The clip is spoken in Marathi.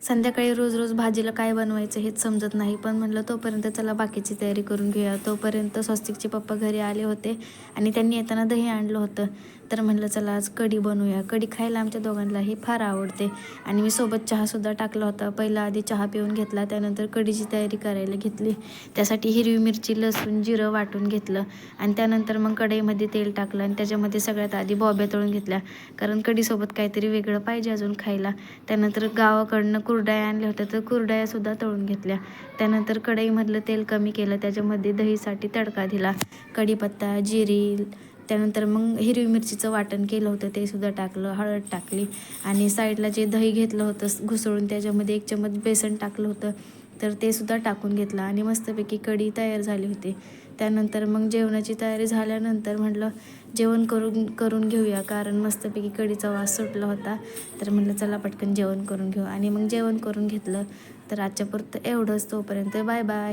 संध्याकाळी रोज रोज भाजीला काय बनवायचं हेच समजत नाही, पण म्हटलं तोपर्यंत चला बाकीची तयारी करून घेऊया. तोपर्यंत स्वस्तिकचे पप्पा घरी आले होते आणि त्यांनी येताना दही आणलं होतं. तर म्हटलं चला आज कढी बनवूया. कढी खायला आमच्या दोघांनाही फार आवडते आणि मी सोबत चहासुद्धा टाकला होता. पहिला आधी चहा पिऊन घेतला, त्यानंतर कढीची तयारी करायला घेतली. त्यासाठी हिरवी मिरची, लसूण, जिरं वाटून घेतलं आणि त्यानंतर मग कढईमध्ये तेल टाकलं आणि त्याच्यामध्ये सगळ्यात आधी बॉब्या तळून घेतल्या, कारण कढीसोबत काहीतरी वेगळं पाहिजे अजून खायला. त्यानंतर गावाकडनं कुरडया आणल्या होत्या, तर कुरडयासुद्धा तळून घेतल्या. त्यानंतर कढईमधलं तेल कमी केलं, त्याच्यामध्ये दहीसाठी तडका दिला. कढीपत्ता, जिरी, त्यानंतर मग हिरवी मिरचीचं वाटण केलं होतं ते सुद्धा टाकलं, हळद टाकली आणि साईडला जे दही घेतलं होतं घुसळून त्याच्यामध्ये 1 चमच बेसन टाकलं होतं, तर ते सुद्धा टाकून घेतलं आणि मस्तपैकी कढी तयार झाली होती. त्यानंतर मग जेवणाची तयारी झाल्यानंतर म्हटलं जेवण करून घेऊया, कारण मस्तपैकी कढीचा वास सुटला होता. तर म्हटलं चला पटकन जेवण करून घेऊ आणि मग जेवण करून घेतलं. तर आजच्यापुरतं एवढंच. तोपर्यंत बाय बाय.